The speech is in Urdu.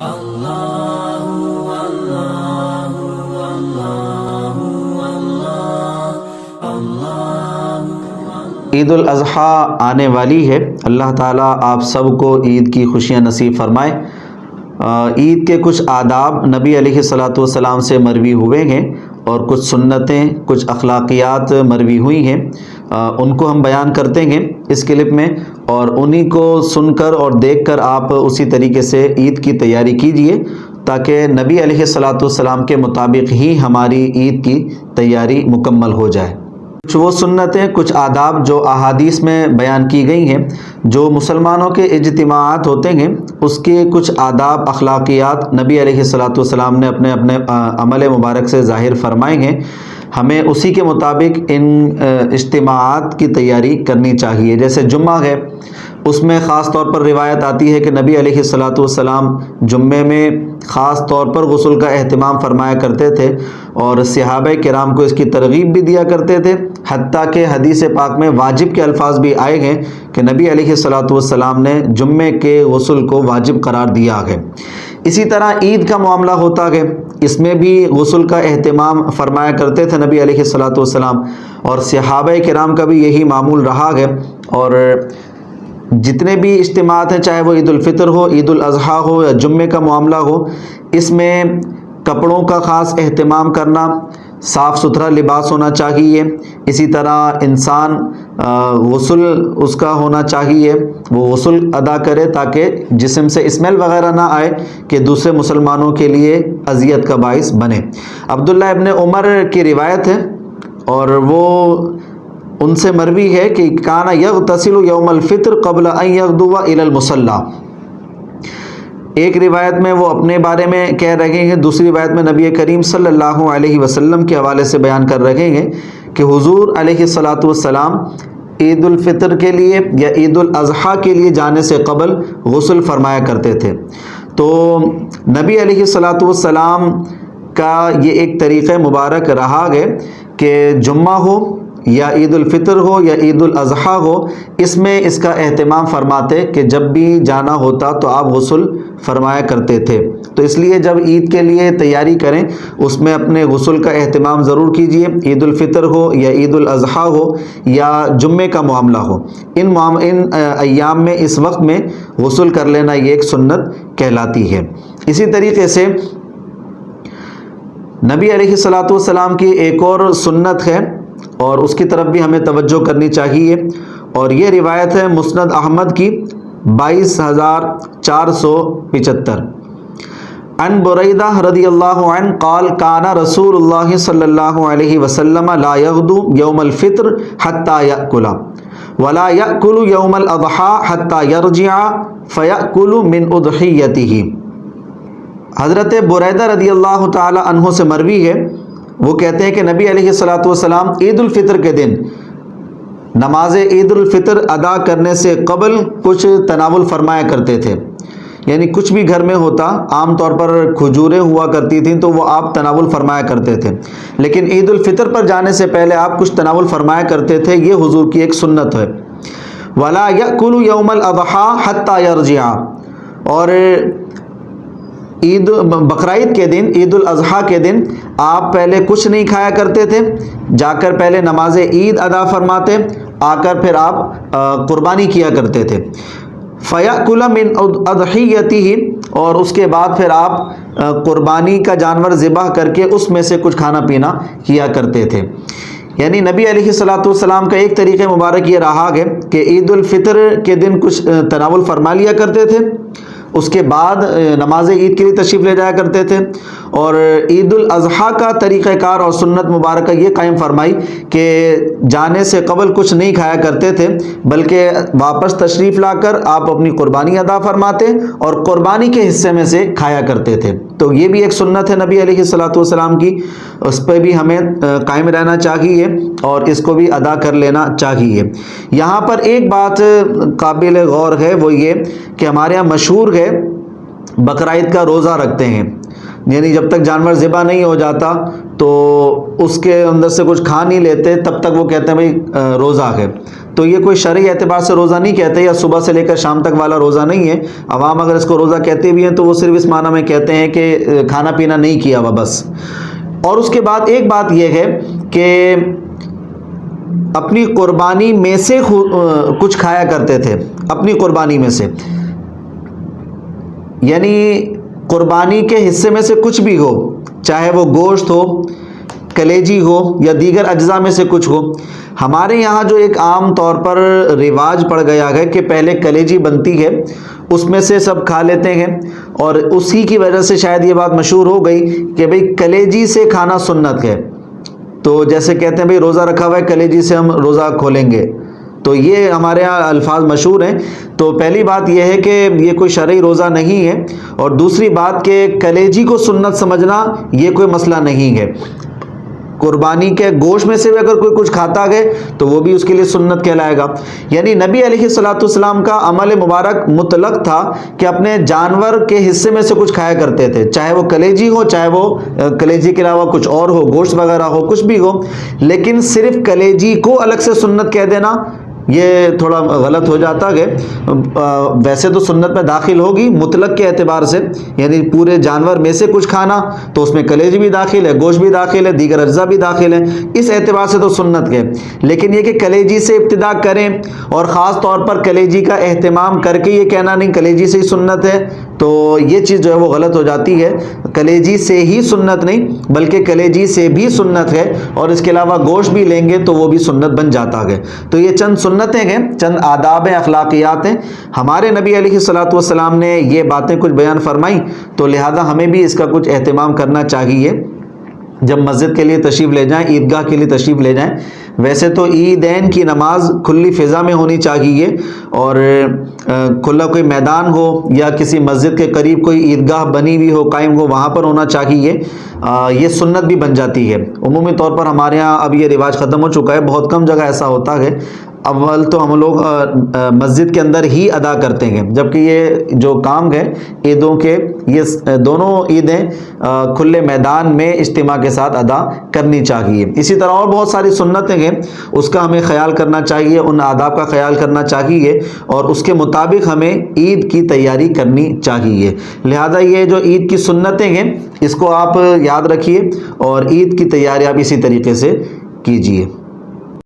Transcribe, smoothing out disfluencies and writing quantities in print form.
عید الاضحیٰ آنے والی ہے۔ اللہ تعالیٰ آپ سب کو عید کی خوشیاں نصیب فرمائے۔ عید کے کچھ آداب نبی علیہ الصلاۃ والسلام سے مروی ہوئے ہیں اور کچھ سنتیں، کچھ اخلاقیات مروی ہوئی ہیں، ان کو ہم بیان کرتے ہیں اس کلپ میں، اور انہی کو سن کر اور دیکھ کر آپ اسی طریقے سے عید کی تیاری کیجئے تاکہ نبی علیہ الصلاۃ والسلام کے مطابق ہی ہماری عید کی تیاری مکمل ہو جائے۔ کچھ وہ سنتیں، کچھ آداب جو احادیث میں بیان کی گئی ہیں، جو مسلمانوں کے اجتماعات ہوتے ہیں، اس کے کچھ آداب، اخلاقیات نبی علیہ الصلاۃ والسلام نے اپنے عمل مبارک سے ظاہر فرمائے ہیں۔ ہمیں اسی کے مطابق ان اجتماعات کی تیاری کرنی چاہیے۔ جیسے جمعہ ہے، اس میں خاص طور پر روایت آتی ہے کہ نبی علیہ الصلاۃ والسلام جمعے میں خاص طور پر غسل کا اہتمام فرمایا کرتے تھے اور صحابہ کرام کو اس کی ترغیب بھی دیا کرتے تھے، حتیٰ کہ حدیث پاک میں واجب کے الفاظ بھی آئے ہیں کہ نبی علیہ الصلاۃ والسلام نے جمعے کے غسل کو واجب قرار دیا ہے۔ اسی طرح عید کا معاملہ ہوتا ہے، اس میں بھی غسل کا اہتمام فرمایا کرتے تھے نبی علیہ الصلاۃ والسلام، اور صحابہ کرام کا بھی یہی معمول رہا ہے۔ اور جتنے بھی اجتماعات ہیں، چاہے وہ عید الفطر ہو، عید الاضحیٰ ہو یا جمعے کا معاملہ ہو، اس میں کپڑوں کا خاص اہتمام کرنا، صاف ستھرا لباس ہونا چاہیے۔ اسی طرح انسان غسل اس کا ہونا چاہیے، وہ غسل ادا کرے تاکہ جسم سے اسمیل وغیرہ نہ آئے کہ دوسرے مسلمانوں کے لیے اذیت کا باعث بنے۔ عبداللہ ابن عمر کی روایت ہے اور وہ ان سے مروی ہے کہ کان یغتسل یوم الفطر قبل ان یغدو الی المصلی۔ ایک روایت میں وہ اپنے بارے میں کہہ رہے ہیں، دوسری روایت میں نبی کریم صلی اللہ علیہ وسلم کے حوالے سے بیان کر رہے ہیں کہ حضور علیہ الصلاۃ والسلام عید الفطر کے لیے یا عید الاضحیٰ کے لیے جانے سے قبل غسل فرمایا کرتے تھے۔ تو نبی علیہ الصلاۃ والسلام کا یہ ایک طریقہ مبارک رہا ہے کہ جمعہ ہو یا عید الفطر ہو یا عید الاضحیٰ ہو، اس میں اس کا اہتمام فرماتے کہ جب بھی جانا ہوتا تو آپ غسل فرمایا کرتے تھے۔ تو اس لیے جب عید کے لیے تیاری کریں، اس میں اپنے غسل کا اہتمام ضرور کیجئے، عید الفطر ہو یا عید الاضحیٰ ہو یا جمعے کا معاملہ ہو، ان ایام میں اس وقت میں غسل کر لینا یہ ایک سنت کہلاتی ہے۔ اسی طریقے سے نبی علیہ الصلاۃ والسلام کی ایک اور سنت ہے اور اس کی طرف بھی ہمیں توجہ کرنی چاہیے، اور یہ روایت ہے مسند احمد کی 22475 عن بریدہ رضی اللہ عنہ قال کان رسول اللہ صلی اللہ علیہ وسلم لا یغدو یوم الفطر حتی یأکل ولا یأکل یوم الاضحیٰ حتی یرجع فیأکل من اضحیتہ۔ حضرت بریدہ رضی اللہ تعالی عنہ سے مروی ہے، وہ کہتے ہیں کہ نبی علیہ الصلاۃ والسلام عید الفطر کے دن نماز عید الفطر ادا کرنے سے قبل کچھ تناول فرمایا کرتے تھے، یعنی کچھ بھی گھر میں ہوتا، عام طور پر کھجوریں ہوا کرتی تھیں تو وہ آپ تناول فرمایا کرتے تھے، لیکن عید الفطر پر جانے سے پہلے آپ کچھ تناول فرمایا کرتے تھے، یہ حضور کی ایک سنت ہے۔ وَلَا يَأْكُلُ يَوْمَ الْأَضْحَىٰ حَتَّى يَرْجِعَ، اور بقرعید کے دن، عید الاضحیٰ کے دن آپ پہلے کچھ نہیں کھایا کرتے تھے، جا کر پہلے نماز عید ادا فرماتے، آ کر پھر آپ قربانی کیا کرتے تھے۔ فَيَأْكُلَ مِنْ أُضْحِيَّتِهِ، اور اس کے بعد پھر آپ قربانی کا جانور ذبح کر کے اس میں سے کچھ کھانا پینا کیا کرتے تھے۔ یعنی نبی علیہ الصلاۃ والسلام کا ایک طریقہ مبارک یہ رہا ہے کہ عید الفطر کے دن کچھ تناول فرما لیا کرتے تھے، اس کے بعد نماز عید کے لیے تشریف لے جایا کرتے تھے، اور عید الاضحیٰ کا طریقہ کار اور سنت مبارکہ یہ قائم فرمائی کہ جانے سے قبل کچھ نہیں کھایا کرتے تھے، بلکہ واپس تشریف لا کر آپ اپنی قربانی ادا فرماتے اور قربانی کے حصے میں سے کھایا کرتے تھے۔ تو یہ بھی ایک سنت ہے نبی علیہ الصلاۃ والسلام کی، اس پہ بھی ہمیں قائم رہنا چاہیے اور اس کو بھی ادا کر لینا چاہیے۔ یہاں پر ایک بات قابل غور ہے، وہ یہ کہ ہمارے یہاں مشہور ہے بقرعید کا روزہ رکھتے ہیں، یعنی جب تک جانور ذبح نہیں ہو جاتا تو اس کے اندر سے کچھ کھا نہیں لیتے، تب تک وہ کہتے ہیں بھائی روزہ ہے۔ تو یہ کوئی شرعی اعتبار سے روزہ نہیں کہتے، یا صبح سے لے کر شام تک والا روزہ نہیں ہے۔ عوام اگر اس کو روزہ کہتے بھی ہیں تو وہ صرف اس معنی میں کہتے ہیں کہ کھانا پینا نہیں کیا ہوا بس۔ اور اس کے بعد ایک بات یہ ہے کہ اپنی قربانی میں سے کچھ کھایا کرتے تھے، اپنی قربانی میں سے، یعنی قربانی کے حصے میں سے کچھ بھی ہو، چاہے وہ گوشت ہو، کلیجی ہو، یا دیگر اجزاء میں سے کچھ ہو۔ ہمارے یہاں جو ایک عام طور پر رواج پڑ گیا ہے کہ پہلے کلیجی بنتی ہے، اس میں سے سب کھا لیتے ہیں، اور اسی کی وجہ سے شاید یہ بات مشہور ہو گئی کہ بھئی کلیجی سے کھانا سنت ہے۔ تو جیسے کہتے ہیں بھئی روزہ رکھا ہوا ہے، کلیجی سے ہم روزہ کھولیں گے، تو یہ ہمارے یہاں الفاظ مشہور ہیں۔ تو پہلی بات یہ ہے کہ یہ کوئی شرعی روزہ نہیں ہے، اور دوسری بات کہ کلیجی کو سنت سمجھنا یہ کوئی مسئلہ نہیں ہے۔ قربانی کے گوشت میں سے بھی اگر کوئی کچھ کھاتا ہے تو وہ بھی اس کے لیے سنت کہلائے گا۔ یعنی نبی علیہ الصلوۃ والسلام کا عمل مبارک مطلق تھا کہ اپنے جانور کے حصے میں سے کچھ کھایا کرتے تھے، چاہے وہ کلیجی ہو، چاہے وہ کلیجی کے علاوہ کچھ اور ہو، گوشت وغیرہ ہو، کچھ بھی ہو۔ لیکن صرف کلیجی کو الگ سے سنت کہہ دینا یہ تھوڑا غلط ہو جاتا ہے۔ ویسے تو سنت میں داخل ہوگی مطلق کے اعتبار سے، یعنی پورے جانور میں سے کچھ کھانا، تو اس میں کلیجی بھی داخل ہے، گوشت بھی داخل ہے، دیگر اجزاء بھی داخل ہیں، اس اعتبار سے تو سنت ہے۔ لیکن یہ کہ کلیجی سے ابتدا کریں اور خاص طور پر کلیجی کا اہتمام کر کے یہ کہنا نہیں کلیجی سے ہی سنت ہے، تو یہ چیز جو ہے وہ غلط ہو جاتی ہے۔ کلیجی سے ہی سنت نہیں بلکہ کلیجی سے بھی سنت ہے، اور اس کے علاوہ گوشت بھی لیں گے تو وہ بھی سنت بن جاتا ہے۔ تو یہ چند سنتیں ہیں، چند آداب ہیں، اخلاقیات ہیں۔ ہمارے نبی علیہ الصلوۃ والسلام نے یہ باتیں کچھ بیان فرمائیں، تو لہذا ہمیں بھی اس کا کچھ اہتمام کرنا چاہیے جب مسجد کے لیے تشریف لے جائیں، عیدگاہ کے لیے تشریف لے جائیں۔ ویسے تو عیدین کی نماز کھلی فضا میں ہونی چاہیے، اور کھلا کوئی میدان ہو یا کسی مسجد کے قریب کوئی عیدگاہ بنی ہوئی ہو، قائم ہو، وہاں پر ہونا چاہیے۔ یہ سنت بھی بن جاتی ہے۔ عمومی طور پر ہمارے ہاں اب یہ رواج ختم ہو چکا ہے، بہت کم جگہ ایسا ہوتا ہے۔ اول تو ہم لوگ مسجد کے اندر ہی ادا کرتے ہیں، جبکہ یہ جو کام ہے عیدوں کے، یہ دونوں عیدیں کھلے میدان میں اجتماع کے ساتھ ادا کرنی چاہیے۔ اسی طرح اور بہت ساری سنتیں ہیں، اس کا ہمیں خیال کرنا چاہیے، ان آداب کا خیال کرنا چاہیے، اور اس کے مطابق ہمیں عید کی تیاری کرنی چاہیے۔ لہذا یہ جو عید کی سنتیں ہیں اس کو آپ یاد رکھیے، اور عید کی تیاری آپ اسی طریقے سے کیجیے۔